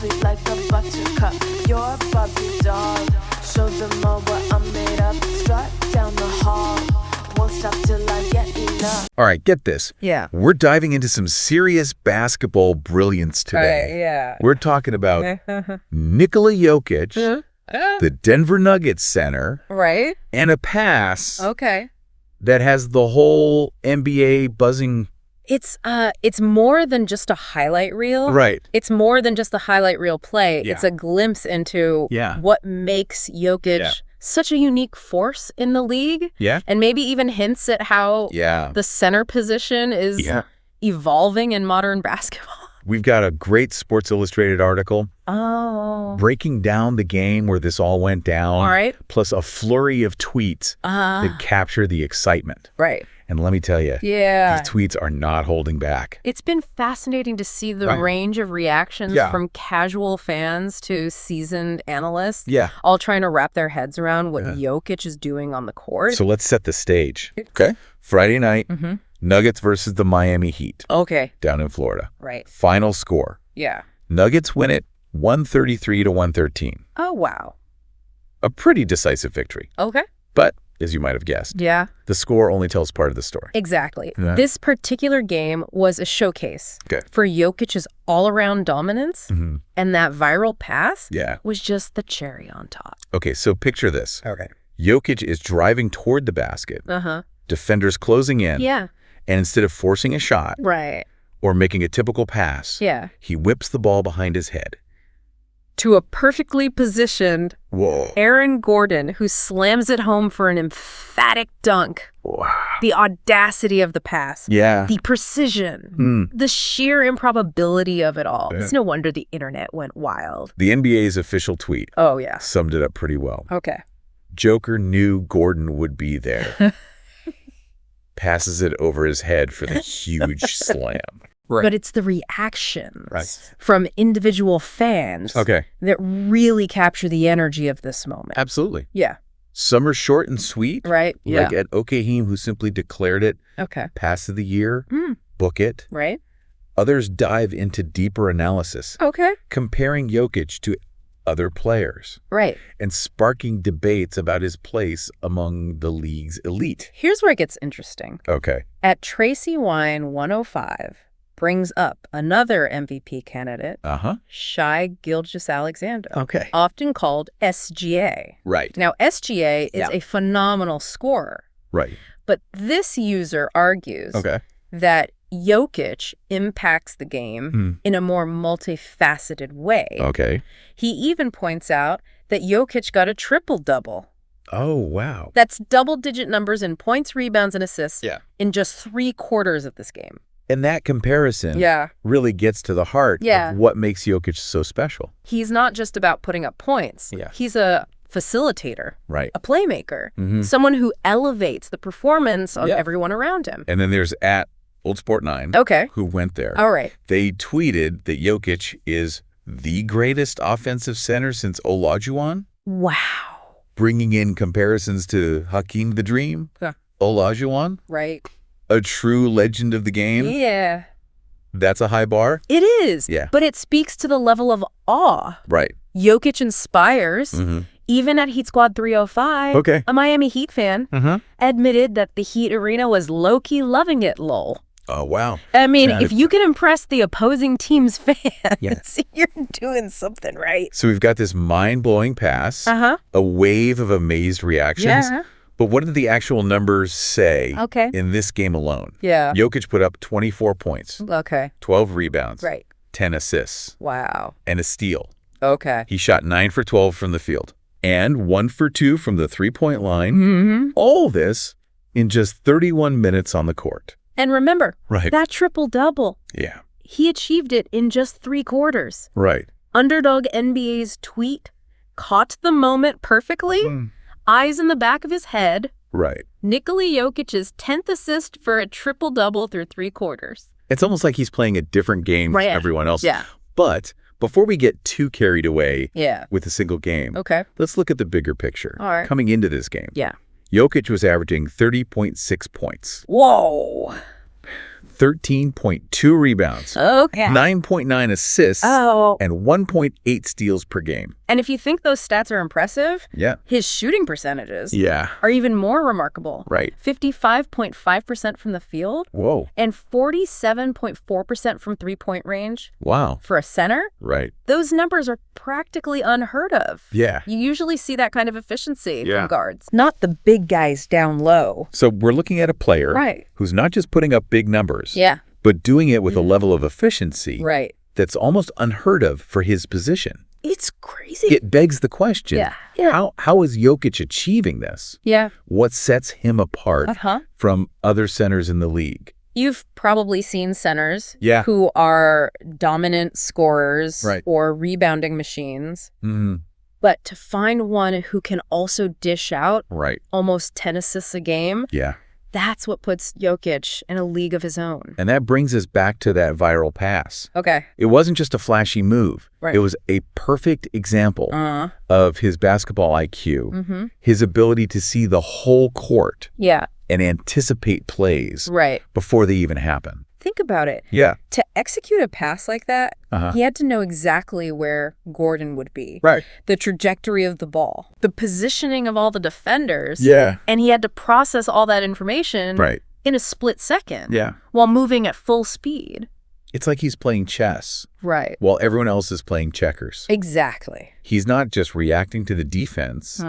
sweet like a buttercup. You're a Barbie doll. Show them all what I'm made of. Strut down the hall. Won't stop till I get enough. All right, get this. Yeah. We're diving into some serious basketball brilliance today. Yeah. We're talking about Nikola Jokic, the Denver Nuggets center, Right? and a pass Okay. that has the whole NBA buzzing. It's more than just a highlight reel. Right. It's more than just a highlight reel play. Yeah. It's a glimpse into Yeah. what makes Jokic such a unique force in the league. Yeah. And maybe even hints at how the center position is evolving in modern basketball. We've got a great Sports Illustrated article breaking down the game where this all went down. All right. Plus a flurry of tweets that capture the excitement. Right. And let me tell you, Yeah. these tweets are not holding back. It's been fascinating to see the range of reactions from casual fans to seasoned analysts, all trying to wrap their heads around what Jokic is doing on the court. So let's set the stage. Okay. Friday night, Nuggets versus the Miami Heat. Okay. Down in Florida. Right. Final score. Yeah. Nuggets win it 133 to 113. Oh, wow. A pretty decisive victory. Okay. But, as you might have guessed, Yeah. the score only tells part of the story. Exactly. Yeah. This particular game was a showcase for Jokic's all-around dominance, and that viral pass was just the cherry on top. Okay, so picture this. Okay. Jokic is driving toward the basket. Defenders closing in. Yeah. And instead of forcing a shot Right. or making a typical pass, he whips the ball behind his head. To a perfectly positioned Aaron Gordon, who slams it home for an emphatic dunk. Wow. The audacity of the pass. Yeah. The precision. The sheer improbability of it all. It's no wonder the internet went wild. The NBA's official tweet summed it up pretty well. Okay. Joker knew Gordon would be there. Passes it over his head for the huge slam. Right. But it's the reactions from individual fans that really capture the energy of this moment. Absolutely. Yeah. Some are short and sweet. Right. Like Ed Okahim, who simply declared it pass of the year, book it. Right. Others dive into deeper analysis, comparing Jokic to other players. Right. And sparking debates about his place among the league's elite. Here's where it gets interesting. Okay. At Tracy Wine 105 brings up another MVP candidate, Shai Gilgeous-Alexander, often called SGA. Right. Now, SGA is a phenomenal scorer. Right. But this user argues that Jokic impacts the game in a more multifaceted way. Okay. He even points out that Jokic got a triple-double. Oh, wow. That's double-digit numbers in points, rebounds, and assists in just 3 quarters of this game. And that comparison really gets to the heart of what makes Jokic so special. He's not just about putting up points. He's a facilitator, a playmaker, someone who elevates the performance of everyone around him. And then there's at Old Sport 9, who went there. All right. They tweeted that Jokic is the greatest offensive center since Olajuwon. Wow. Bringing in comparisons to Hakeem the Dream, Olajuwon. Right. A true legend of the game. Yeah. That's a high bar. It is. Yeah. But it speaks to the level of awe. Right. Jokic inspires. Even at Heat Squad 305, a Miami Heat fan admitted that the Heat arena was low-key loving it, lol. Oh, wow. I mean, if you can impress the opposing team's fans, you're doing something right. So we've got this mind-blowing pass, a wave of amazed reactions. But what did the actual numbers say in this game alone? Jokic put up 24 points, 12 rebounds, 10 assists, and a steal. He shot 9 for 12 from the field and 1 for 2 from the three-point line. All this in just 31 minutes on the court. And remember, that triple-double, he achieved it in just 3 quarters. Right. Underdog NBA's tweet caught the moment perfectly. Eyes in the back of his head. Right. Nikola Jokic's 10th assist for a triple-double through 3 quarters. It's almost like he's playing a different game than everyone else. But before we get too carried away with a single game, let's look at the bigger picture. Coming into this game, Jokic was averaging 30.6 points. Whoa. 13.2 rebounds, Okay. 9.9 assists, and 1.8 steals per game. And if you think those stats are impressive, Yeah. his shooting percentages Yeah. are even more remarkable. Right. 55.5% from the field. Whoa. And 47.4% from three-point range. Wow. For a center. Right. Those numbers are practically unheard of. Yeah. You usually see that kind of efficiency from guards, not the big guys down low. So we're looking at a player who's not just putting up big numbers, but doing it with a level of efficiency that's almost unheard of for his position. It's crazy. It begs the question, how is Jokic achieving this? Yeah. What sets him apart from other centers in the league? You've probably seen centers who are dominant scorers Right. or rebounding machines. Mm-hmm. But to find one who can also dish out Right. almost 10 assists a game, Yeah. that's what puts Jokic in a league of his own. And that brings us back to that viral pass. Okay. It wasn't just a flashy move. Right. It was a perfect example of his basketball IQ, his ability to see the whole court and anticipate plays before they even happen. Think about it. Yeah. To execute a pass like that, he had to know exactly where Gordon would be. Right. The trajectory of the ball, the positioning of all the defenders. Yeah. And he had to process all that information in a split second while moving at full speed. It's like he's playing chess. Right. While everyone else is playing checkers. Exactly. He's not just reacting to the defense.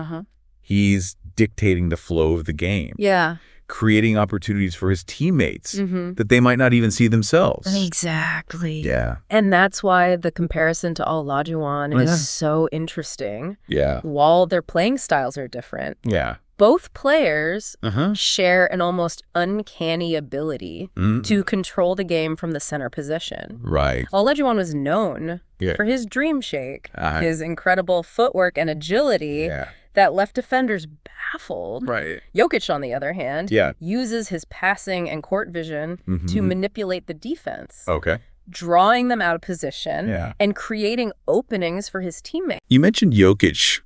He's dictating the flow of the game. Yeah. Creating opportunities for his teammates that they might not even see themselves. Exactly. Yeah. And that's why the comparison to Olajuwon is so interesting. Yeah. While their playing styles are different. Yeah. Both players share an almost uncanny ability to control the game from the center position. Right. Olajuwon was known for his dream shake, his incredible footwork and agility that left defenders baffled. Right. Jokic, on the other hand, uses his passing and court vision to manipulate the defense. Okay. Drawing them out of position and creating openings for his teammates. You mentioned Jokic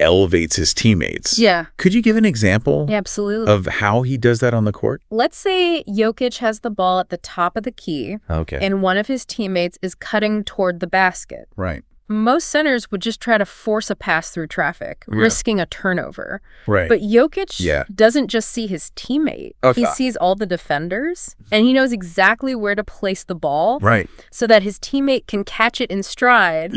elevates his teammates. Yeah. Could you give an example Absolutely. of how he does that on the court? Let's say Jokic has the ball at the top of the key. Okay. And one of his teammates is cutting toward the basket. Right. Most centers would just try to force a pass through traffic, risking a turnover. Right. But Jokic doesn't just see his teammate. He sees all the defenders, and he knows exactly where to place the ball so that his teammate can catch it in stride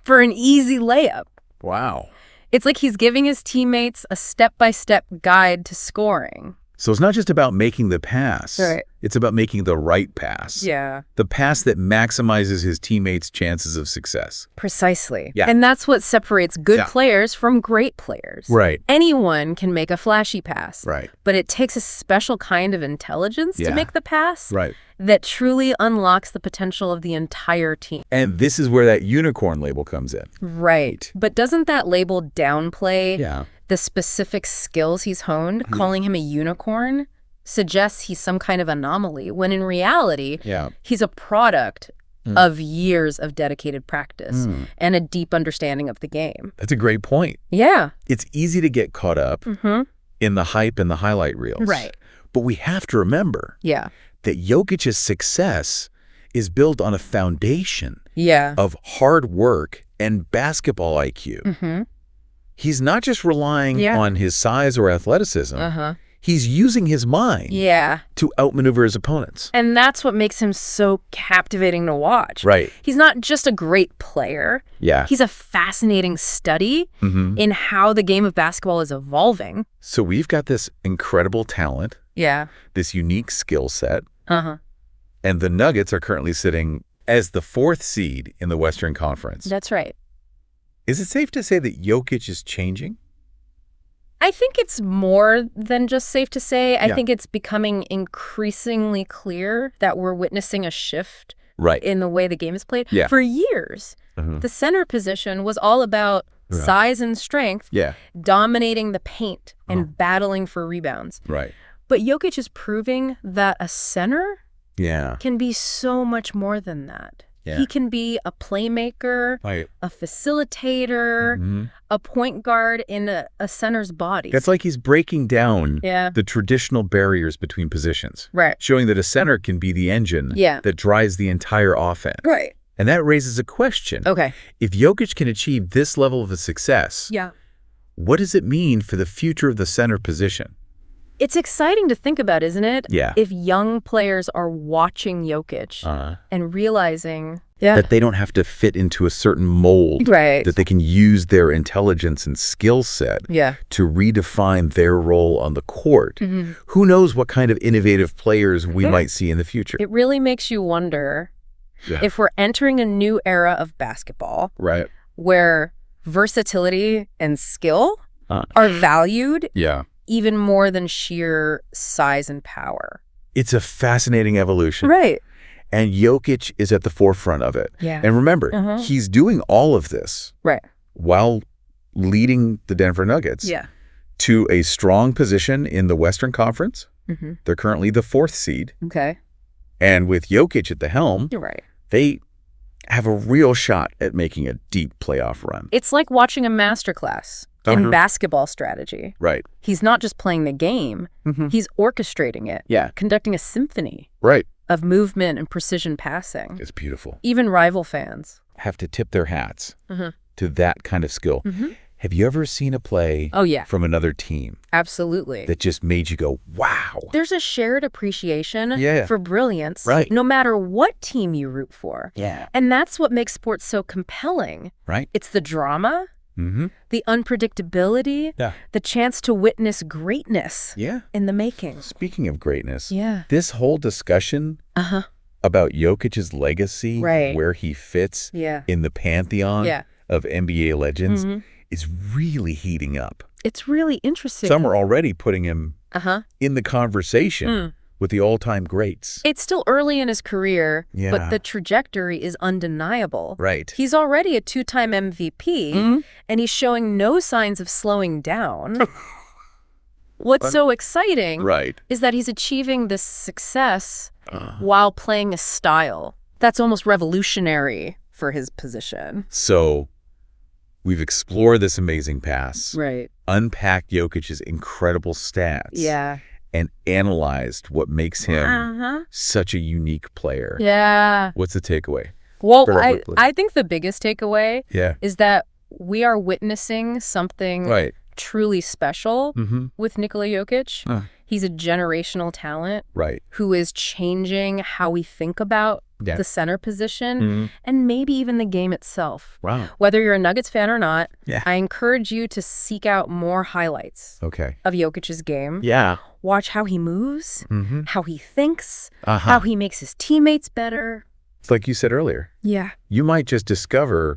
for an easy layup. Wow. It's like he's giving his teammates a step-by-step guide to scoring. So it's not just about making the pass. Right. It's about making the right pass. Yeah. The pass that maximizes his teammates' chances of success. Precisely. Yeah. And that's what separates good players from great players. Right. Anyone can make a flashy pass. Right. But it takes a special kind of intelligence to make the pass. Right. That truly unlocks the potential of the entire team. And this is where that unicorn label comes in. Right. But doesn't that label downplay the specific skills he's honed? Calling him a unicorn suggests he's some kind of anomaly, when in reality, he's a product of years of dedicated practice and a deep understanding of the game. That's a great point. Yeah. It's easy to get caught up in the hype and the highlight reels. Right. But we have to remember that Jokic's success is built on a foundation of hard work and basketball IQ. He's not just relying on his size or athleticism. He's using his mind to outmaneuver his opponents. And that's what makes him so captivating to watch. Right. He's not just a great player. Yeah. He's a fascinating study in how the game of basketball is evolving. So we've got this incredible talent. Yeah. This unique skill set. And the Nuggets are currently sitting as the 4th seed in the Western Conference. That's right. Is it safe to say that Jokic is changing? I think it's more than just safe to say. I think it's becoming increasingly clear that we're witnessing a shift in the way the game is played. For years, the center position was all about size and strength, dominating the paint and battling for rebounds. Right. But Jokic is proving that a center Yeah. can be so much more than that. Yeah. He can be a playmaker, Right. a facilitator, a point guard in a center's body. That's like he's breaking down Yeah. the traditional barriers between positions. Right. Showing that a center can be the engine that drives the entire offense. Right. And that raises a question. Okay. If Jokic can achieve this level of a success, what does it mean for the future of the center position? It's exciting to think about, isn't it? Yeah. If young players are watching Jokic and realizing that they don't have to fit into a certain mold, Right. that they can use their intelligence and skill set to redefine their role on the court. Who knows what kind of innovative players we might see in the future? It really makes you wonder if we're entering a new era of basketball where versatility and skill are valued even more than sheer size and power. It's a fascinating evolution. Right. And Jokic is at the forefront of it. Yeah. And remember, he's doing all of this while leading the Denver Nuggets to a strong position in the Western Conference. They're currently the 4th seed. Okay. And with Jokic at the helm, they have a real shot at making a deep playoff run. It's like watching a masterclass in basketball strategy. Right. He's not just playing the game, he's orchestrating it, conducting a symphony of movement and precision passing. It's beautiful. Even rival fans have to tip their hats to that kind of skill. Have you ever seen a play from another team? Absolutely. That just made you go, wow. There's a shared appreciation for brilliance, no matter what team you root for. Yeah. And that's what makes sports so compelling. Right. It's the drama, the unpredictability, the chance to witness greatness in the making. Speaking of greatness, this whole discussion about Jokic's legacy, where he fits in the pantheon of NBA legends, is really heating up. It's really interesting. Some are already putting him in the conversation with the all-time greats. It's still early in his career, but the trajectory is undeniable. Right. He's already a 2-time MVP, and he's showing no signs of slowing down. What's so exciting is that he's achieving this success while playing a style that's almost revolutionary for his position. So we've explored this amazing pass, unpacked Jokic's incredible stats, and analyzed what makes him such a unique player. What's the takeaway? Well, I think the biggest takeaway is that we are witnessing something truly special with Nikola Jokic. He's a generational talent who is changing how we think about the center position and maybe even the game itself. Wow. Whether you're a Nuggets fan or not, I encourage you to seek out more highlights of Jokic's game. Watch how he moves, how he thinks, how he makes his teammates better. It's like you said earlier. You might just discover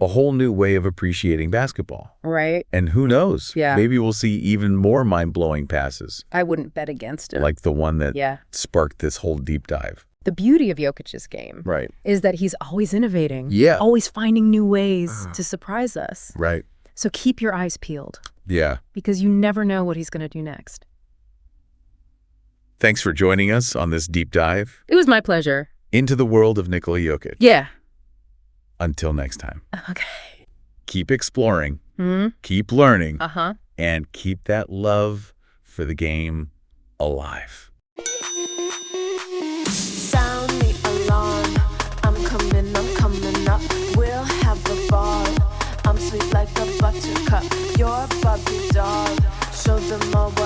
a whole new way of appreciating basketball. Right. And who knows? Maybe we'll see even more mind-blowing passes. I wouldn't bet against it. Like the one that sparked this whole deep dive. The beauty of Jokic's game is that he's always innovating, always finding new ways to surprise us. Right. So keep your eyes peeled. Yeah. Because you never know what he's going to do next. Thanks for joining us on this deep dive. It was my pleasure. Into the world of Nikola Jokic. Yeah. Until next time. Okay. Keep exploring, keep learning, and keep that love for the game alive. Sound the alarm. I'm coming up. We'll have a ball. I'm sweet like a buttercup. You're a Barbie doll. Show them all what